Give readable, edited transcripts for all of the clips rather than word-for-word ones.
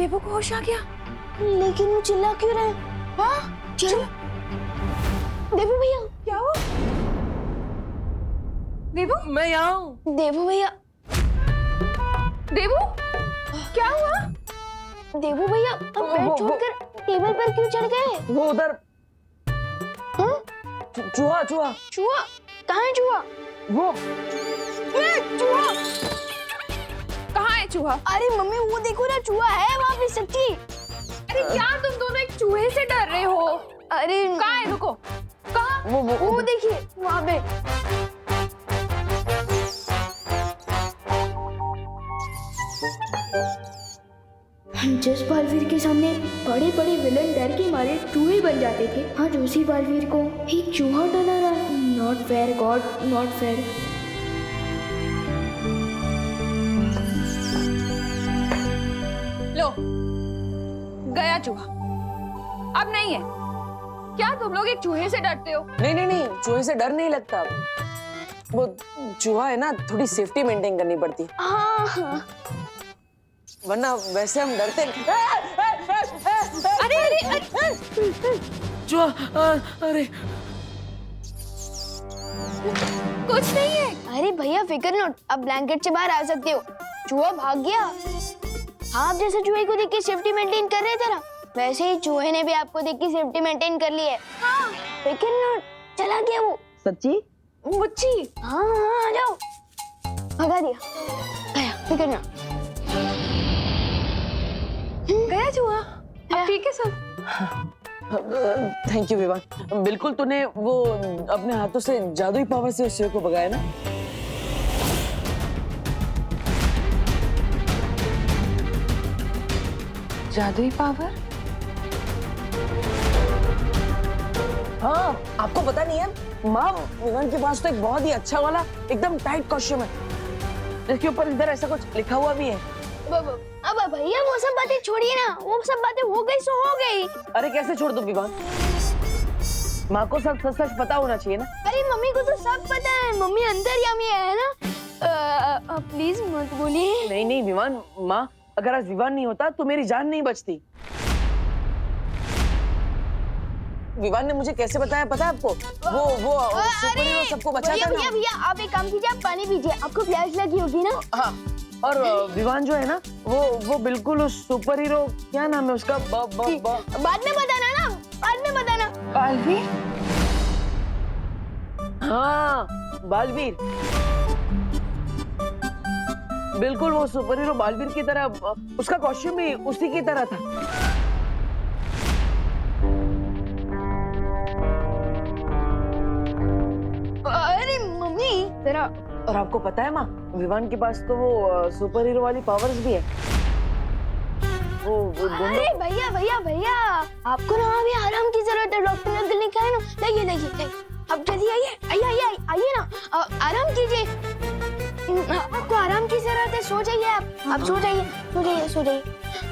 देवू को होश आ गया, लेकिन वो चिल्ला क्यों रहे? हाँ चलो देवू भैया। क्या हुआ? देवू, मैं यहाँ हूँ। देवू भैया, देवू क्या हुआ? देवू भैया अब बेड छोड़कर टेबल पर क्यों चढ़ गए? वो उधर चूहा चूहा चूहा? कहाँ है चूहा? वो चूहा? कहाँ है चूहा? अरे मम्मी वो देखो ना, चूहा है वहाँ पे सच्ची। अरे क्या तुम दोनों एक चूहे से डर रहे हो? अरे कहाँ है? रुको, कहाँ? वो देखिए वहाँ पे। जिस बालवीर के सामने बड़े बड़े विलन डर के मारे चूहे बन जाते थे, आज उसी बालवीर को एक चूहा डरा रहा। Not fair God, not fair. लो, गया चूहा, अब नहीं है। क्या तुम लोग एक चूहे से डरते हो? नहीं नहीं नहीं, चूहे से डर नहीं लगता। वो चूहा है ना, थोड़ी सेफ्टी मेंटेन करनी पड़ती है, हाँ। वरना वैसे हम डरते नहीं। अरे अरे अरे चूहा, अरे कुछ नहीं है। अरे भैया फिकर नॉट, अब ब्लैंकेट से बाहर आ सकते हो। चूहा भाग गया। आप जैसे चूहे को देख के सेफ्टी मेंटेन कर रहे थे ना, वैसे ही चूहे ने भी आपको देख के सेफ्टी मेंटेन कर ली है। हाँ, फिकर नॉट, चला गया वो। सच्ची? मुच्ची, हाँ हाँ आ जाओ। भगा दिया, गया फिकर नॉट। गया चूहा। अब ठीक है सब? थैंक यू विवान, बिल्कुल तूने वो अपने हाथों से जादुई पावर से उस चूहे को भगाया ना। जादुई पावर? हाँ, आपको पता नहीं है, माँ विवान के पास तो एक बहुत ही अच्छा वाला एकदम टाइट कॉस्ट्यूम है, जिसके ऊपर इधर ऐसा कुछ लिखा हुआ भी है। अब भैया वो सब बातें छोड़िए ना, वो सब बातें हो गई सो हो गई। अरे कैसे छोड़ दूं विवान, माँ को सब सच सच पता होना चाहिए ना। अरे मम्मी को तो सब पता है, मम्मी अंतर्यामी है ना। प्लीज मत बोलिए। नहीं नहीं विवान, माँ अगर आज विवान नहीं होता तो मेरी जान नहीं बचती। विवान ने मुझे कैसे बताया पता है आपको? वो सुपर हीरो सबको बचाता है ना। भैया आप एक काम कीजिए, आप पानी पीजिए, आपको प्यास लगी होगी ना। हाँ, और विवान जो है ना, वो बिल्कुल उस सुपर हीरो, क्या नाम है उसका? बाद में बताना ना, बाद में बताना। बालवीर? हाँ, बालवीर, बिल्कुल वो सुपर हीरो बालवीर की तरह, उसका कॉस्ट्यूम भी उसी की तरह था। अरे मम्मी तेरा, और आपको पता है माँ, विवान के पास तो वो सुपर हीरो वाली पावर्स भी है। वो अरे भैया भैया भैया, आपको ना अभी आराम की जरूरत है, डॉक्टर ने अंकल ने कहा है ना। देखिए अब जल्दी आइए ना, आराम कीजिए। आपको आराम की जरूरत है, सो जाइए आप सो जाइए।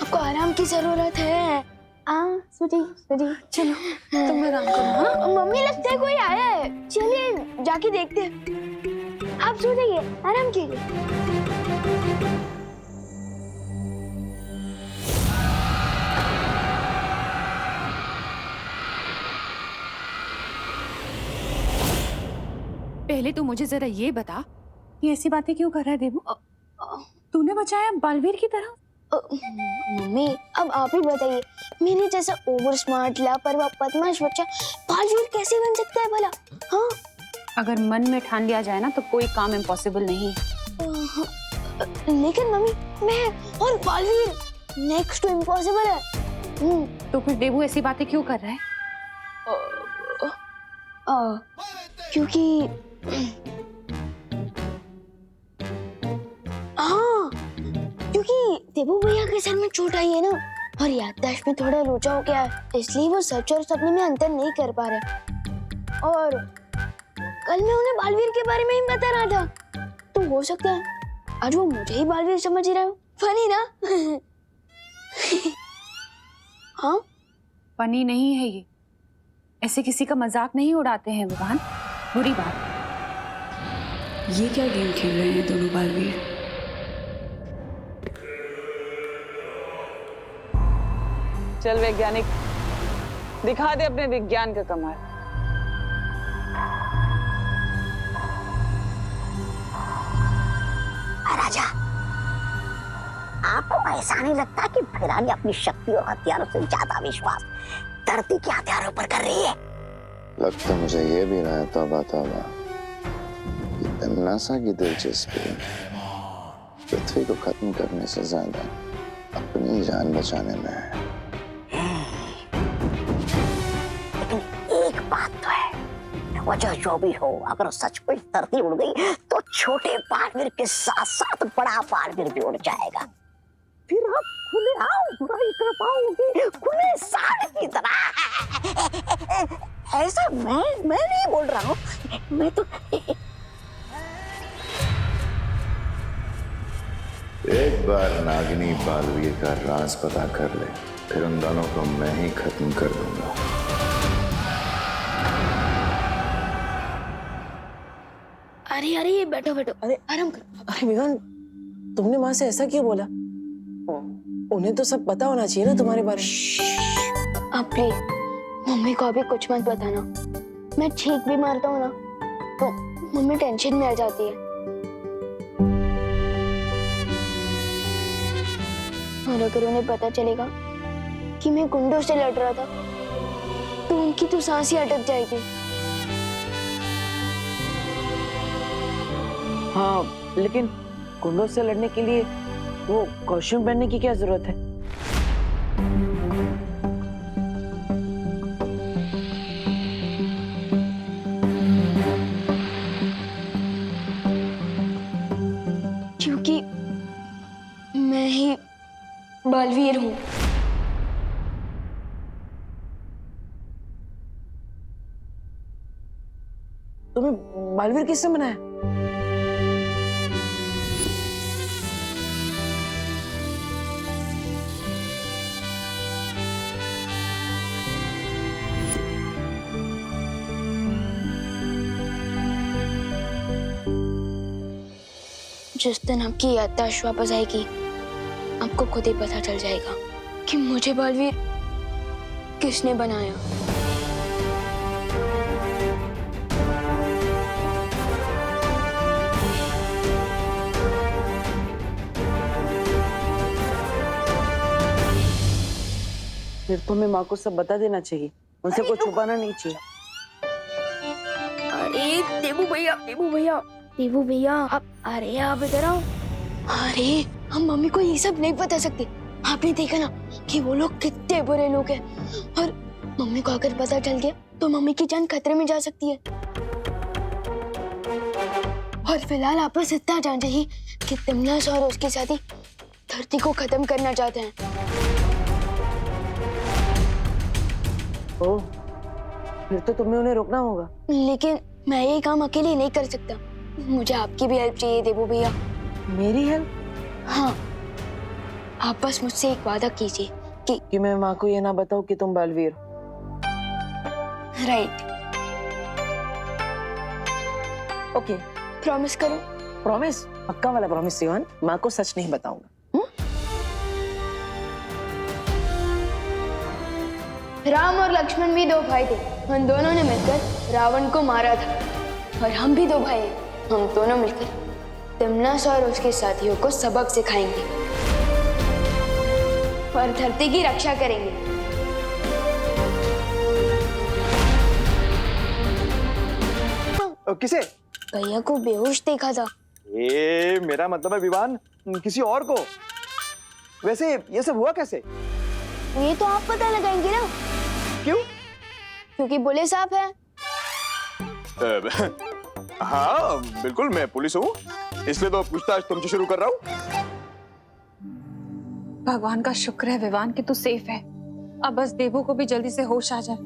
आपको आराम की जरूरत है। सो जाइए। चलो तुम आराम करो। हाँ? मम्मी लगता है कोई आया है, चलिए जाके देखते हैं। आप सो जाइए, आराम कीजिए। पहले तो मुझे जरा ये बता, ये ऐसी बातें क्यों कर रहा है देवू? तूने बचाया बालवीर की तरह? मम्मी अब आप ही बताइए, मेरे जैसा ओवर स्मार्ट लापरवाह बदमाश बच्चा बालवीर कैसे बन सकता है भला? हाँ, अगर मन में ठान लिया जाए ना तो कोई काम इम्पॉसिबल नहीं है। लेकिन मम्मी मैं और बालवीर नेक्स्ट टू इम्पॉसिबल है। तो फिर देवू ऐसी बातें क्यों कर रहा है? क्योंकि हाँ, क्योंकि देवू भैया के सर में चोट आई है ना, और याददाश्त में थोड़ा लोचा हो गया है, इसलिए वो सच और सपने में अंतर नहीं कर पा रहे। और कल मैं उन्हें बालवीर के बारे में ही बता रहा था, तो हो सकता है आज वो मुझे ही बालवीर समझ रहा हो। फनी ना? हाँ, फनी नहीं है ये, ऐसे किसी का मजाक नहीं उड़ाते हैं विवान, बुरी बात। ये क्या गेम खेल रहे हैं दोनों बालवीर? चल वैज्ञानिक, दिखा दे अपने विज्ञान का कमाल। राजा, आपको ऐसा नहीं लगता कि भिरानी अपनी शक्ति और हथियारों से ज्यादा विश्वास धरती के हथियारों पर कर रही है? लगता मुझे ये भी रहा तौबा तौबा, नासा की दिलचस्पी पृथ्वी को खत्म करने से ज्यादा अपनी जान बचाने में है। लेकिन एक बात तो है, वजह जो भी हो, अगर सचमुच धरती उड़ गई तो छोटे बालवीर के साथ साथ बड़ा बालवीर भी उड़ जाएगा। फिर आप खुले आम बुराई कर पाओगे, खुले साड़ की तरह। ऐसा मैं नहीं बोल रहा हूँ, मैं तो एक बार नागिनी बालवीर का राज पता कर ले, फिर उन दोनों को मैं ही खत्म कर दूंगा। अरे अरे ये बैठो बैठो, अरे आराम करो। अरे विवान, तुमने माँ से ऐसा क्यों बोला? उन्हें तो सब पता होना चाहिए ना तुम्हारे बारे में। आप प्लीज मम्मी को अभी कुछ मत बताना। मैं छींक भी मारता हूँ ना तो मम्मी टेंशन में आ जाती है। और अगर उन्हें पता चलेगा कि मैं गुंडों से लड़ रहा था तो उनकी तो सांस ही अटक जाएगी। हाँ, लेकिन गुंडों से लड़ने के लिए वो कॉस्ट्यूम पहनने की क्या जरूरत है? क्योंकि मैं ही बालवीर हूँ। तुम्हें बालवीर किसने बनाया? जिस दिन आपकी याददाश्त वापस आएगी आपको खुद ही पता चल जाएगा कि मुझे बालवीर किसने बनाया। फिर तुम्हें माँ को सब बता देना चाहिए, उनसे कुछ छुपाना नहीं चाहिए। अरे देबू भैया, देबू भैया, देबू भैया, आप अरे आप इधर आओ। अरे हम मम्मी को ये सब नहीं बता सकते। आपने देखा ना कि वो लोग कितने बुरे लोग हैं, और मम्मी को अगर पता चल गया तो मम्मी की जान खतरे में जा सकती है। और फिलहाल आप बस इतना जान जाइए कि तिमनास और उसकी शादी धरती को खत्म करना चाहते हैं। ओह, फिर तो तुम्हें उन्हें रोकना होगा। लेकिन मैं ये काम अकेले नहीं कर सकता, मुझे आपकी भी हेल्प चाहिए देबू भैया। मेरी हेल्प? हाँ, आप बस मुझसे एक वादा कीजिए कि मैं माँ को ये ना बताऊं कि तुम बालवीर हो। राइट। ओके, प्रॉमिस करो। प्रॉमिस? पक्का वाला प्रॉमिस सिवान, माँ को सच नहीं बताऊंगा। राम और लक्ष्मण भी दो भाई थे, उन दोनों ने मिलकर रावण को मारा था। और हम भी दो भाई हैं, हम दोनों मिलकर तिमनास और उसके साथियों को सबक सिखाएंगे और धरती की रक्षा करेंगे। किसे? भैया को बेहोश देखा था। मेरा मतलब है विवान, किसी और को। वैसे ये सब हुआ कैसे? ये तो आप पता लगाएंगे ना। क्यों? क्योंकि पुलिस आप है। हाँ बिल्कुल, मैं पुलिस हूँ, इसलिए तो पूछताछ तुमसे शुरू कर रहा हूँ। भगवान का शुक्र है विवान कि तू सेफ है। अब बस देवू को भी जल्दी से होश आ जाए।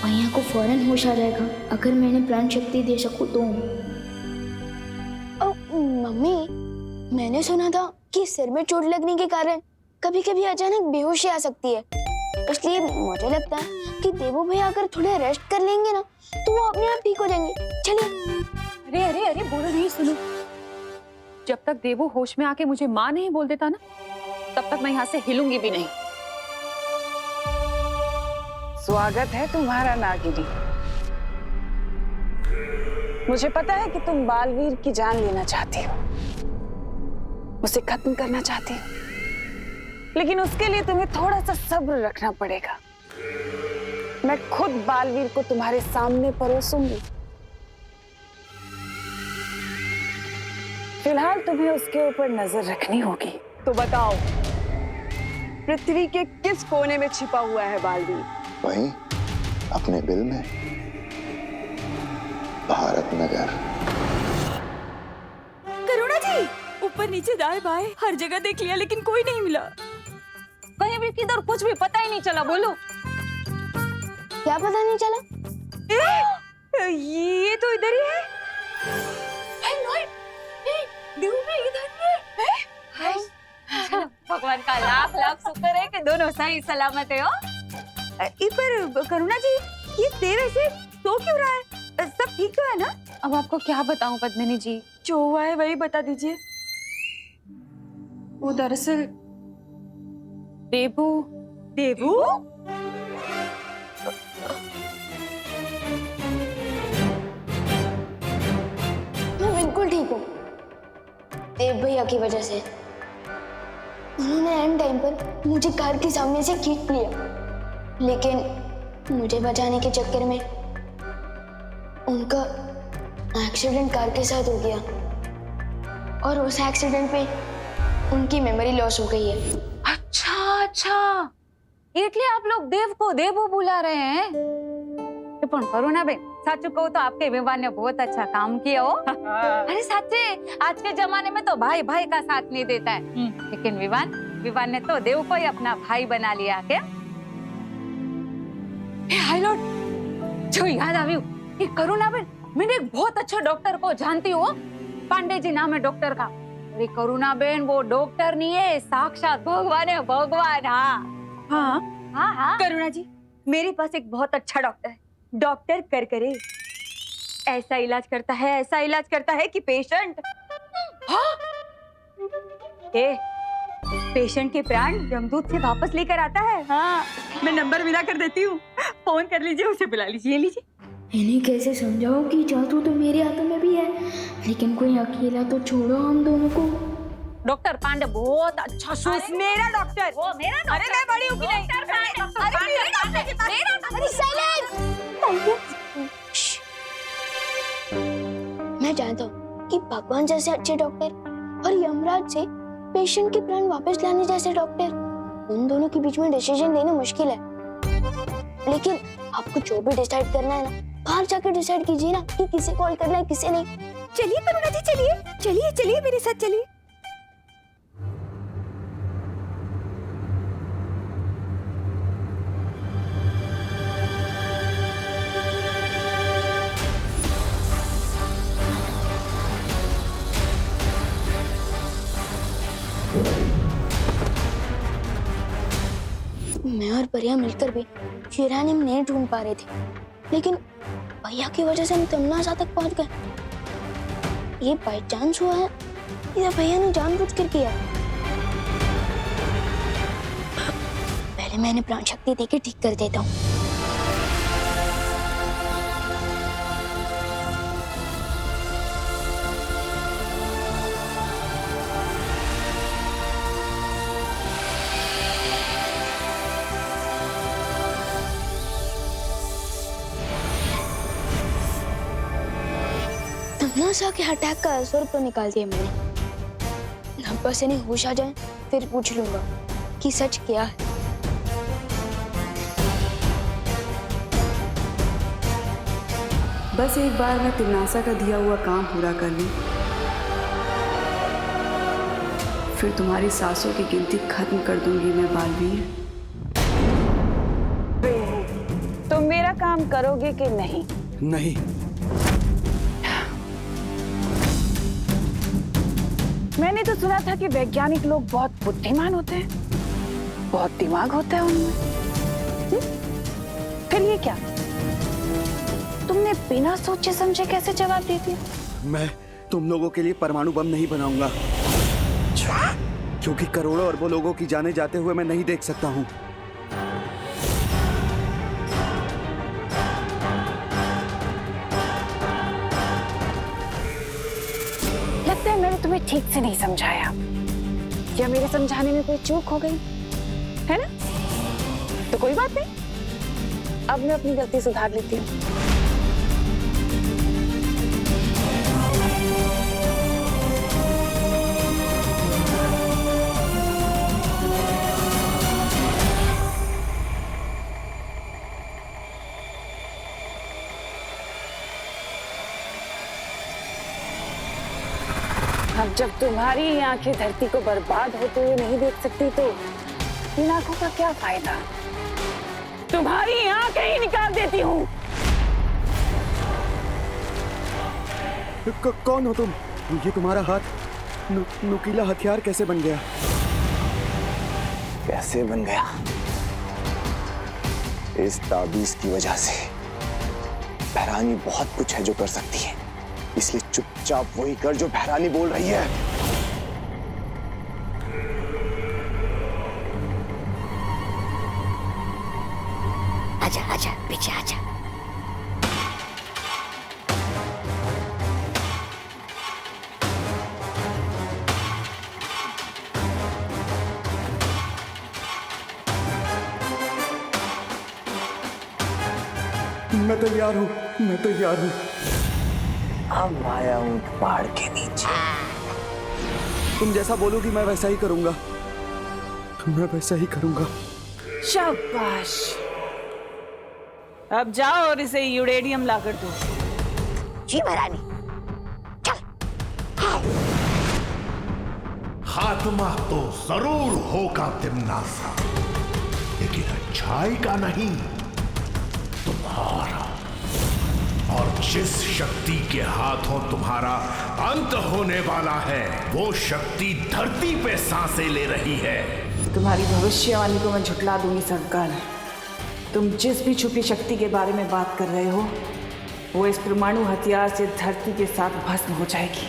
भैया को फौरन होश आ जाएगा अगर मैंने प्राण शक्ति दे सकूं तो। मम्मी, मैंने सुना था कि सिर में चोट लगने के कारण कभी कभी अचानक बेहोशी आ सकती है, इसलिए मुझे लगता है कि देवू भैया अगर थोड़े रेस्ट कर लेंगे ना तो वो अपने आप ठीक हो जाएंगे। चलिए। अरे अरे अरे बोलो नहीं, सुनो। जब तक देवू होश में आके मुझे माँ नहीं बोल देता ना, तब तक मैं यहाँ से हिलूंगी भी नहीं। स्वागत है तुम्हारा नागिनी। मुझे पता है कि तुम बालवीर की जान लेना चाहती हो, उसे खत्म करना चाहती हो, लेकिन उसके लिए तुम्हें थोड़ा सा सब्र रखना पड़ेगा। मैं खुद बालवीर को तुम्हारे सामने परोसूंगी। फिलहाल तुम्हें उसके ऊपर नजर रखनी होगी। तो बताओ, पृथ्वी के किस कोने में छिपा हुआ है बालवीर? वहीं अपने बिल में, भारत नगर। करुणा जी, ऊपर नीचे दाएं बाएं हर जगह देख लिया लेकिन कोई नहीं मिला। कहीं भी किधर कुछ भी पता ही नहीं चला। बोलो क्या पता नहीं चला? ये तो इधर ही है। भगवान का लाख लाख शुक्र है कि दोनों सही सलामत है। हो पर करुणा जी, ये देव ऐसे सो क्यों रहा है? सब ठीक तो है ना? अब आपको क्या बताऊं पद्मिनी जी, जो हुआ है वही बता दीजिए। वो दरअसल देवू देवू? मैं बिल्कुल ठीक हूँ। देव भैया की वजह से उन्होंने एंड टाइम पर मुझे कार के सामने से खींच लिया, लेकिन मुझे बचाने के चक्कर में उनका एक्सीडेंट कार के साथ हो गया और उस एक्सीडेंट पे उनकी मेमोरी लॉस हो गई है। अच्छा अच्छा, इसलिए आप लोग देव को देवू बुला रहे हैं। पण करुणा बेन, सच कहूं तो आपके विवान ने बहुत अच्छा काम किया हो। अरे सच्चे, आज के जमाने में तो भाई भाई का साथ नहीं देता है, लेकिन विवान ने तो देव को ही अपना भाई बना लिया। क्या हाय लॉर्ड, जो याद आयु, ये करुणा बेन, मैंने एक बहुत अच्छे डॉक्टर को जानती हूँ। पांडे जी नाम है डॉक्टर का। अरे करुणा बेन, वो डॉक्टर नहीं है, साक्षात भगवान है, भगवान। हाँ हाँ हाँ करुणा जी, मेरे पास एक बहुत अच्छा डॉक्टर है, डॉक्टर करकरे। ऐसा इलाज करता है कि पेशेंट पेशेंट के प्राण यमदूत से वापस लेकर आता है। हाँ, मैं नंबर मिला कर देती हूँ, फोन कर लीजिए, उसे बुला लीजिए। लीजिए। इन्हें कैसे समझाओ कि जादू तो मेरे हाथों में भी है, लेकिन कोई अकेला तो छोड़ो हम दोनों को। डॉक्टर पांडे बहुत अच्छा बस मेरा डॉक्टर, वो मेरा डॉक्टर। अरे मैं बड़ी हूँ कि नहीं? मैं जानता हूँ कि भगवान जैसे अच्छे डॉक्टर और यमराज से पेशेंट के प्राण वापस लाने जैसे डॉक्टर, उन दोनों के बीच में डिसीजन लेना मुश्किल है। लेकिन आपको जो भी डिसाइड करना है ना, बाहर जाकर डिसाइड कीजिए ना कि किसे कॉल करना है, किसे नहीं। चलिए करुणा जी, चलिए मेरे साथ चलिए। मैं और परिया मिलकर भी यूरेनियम नहीं ढूंढ पा रहे थे, लेकिन भैया की वजह से हम तमनासा तक पहुंच गए। ये बाय चांस हुआ है या भैया ने जानबूझकर किया? पहले मैंने प्राण शक्ति देके ठीक कर देता हूँ। तमनासा के अटैक का असर तो निकाल दिया मैंने। अब बस इन्हें होश आ जाए, फिर पूछ लूंगा कि सच क्या है। बस एक बार मैं तिमनासा का दिया हुआ काम पूरा कर लूं, फिर तुम्हारी सांसों की गिनती खत्म कर दूंगी मैं बालवीर। तुम मेरा काम करोगे कि नहीं? नहीं। मैंने तो सुना था कि वैज्ञानिक लोग बहुत बुद्धिमान होते हैं, बहुत दिमाग होता है उनमें। फिर ये क्या? तुमने इतने बिना सोचे समझे कैसे जवाब दे दिया? मैं तुम लोगों के लिए परमाणु बम नहीं बनाऊंगा, क्योंकि करोड़ों अरबों लोगों की जाने जाते हुए मैं नहीं देख सकता हूँ। लगता है मैंने तुम्हें ठीक से नहीं समझाया, या मेरे समझाने में कोई चूक हो गई है ना? तो कोई बात नहीं, अब मैं अपनी गलती सुधार लेती हूँ। अब जब तुम्हारी ये आंखें धरती को बर्बाद होते हुए नहीं देख सकती तो इन आंखों का क्या फायदा? तुम्हारी आंखें ही निकाल देती हूँ। कौन हो तुम? ये तुम्हारा हाथ नुकीला हथियार कैसे बन गया? कैसे बन गया? इस ताबीज की वजह से। बहरानी बहुत कुछ है जो कर सकती है, इसलिए चुपचाप वही कर जो बहरानी बोल रही है। आजा आजा पीछे आजा। मैं तैयार हूँ, मैं तैयार हूँ। अब आया हूँ पहाड़ के नीचे। तुम जैसा बोलोगी मैं वैसा ही करूंगा, मैं वैसा ही करूंगा। शाबाश, अब जाओ और इसे यूरेनियम लाकर दो। जी महारानी। खात्मा तो जरूर होगा तिमनासा, लेकिन अच्छाई का नहीं, तुम्हारा। और जिस शक्ति के हाथों तुम्हारा अंत होने वाला है, वो शक्ति धरती पे सांसें ले रही है। तुम्हारी भविष्यवाणी को मैं झुठला दूंगी सरकार। तुम जिस भी छुपी शक्ति के बारे में बात कर रहे हो, वो इस परमाणु हथियार से धरती के साथ भस्म हो जाएगी।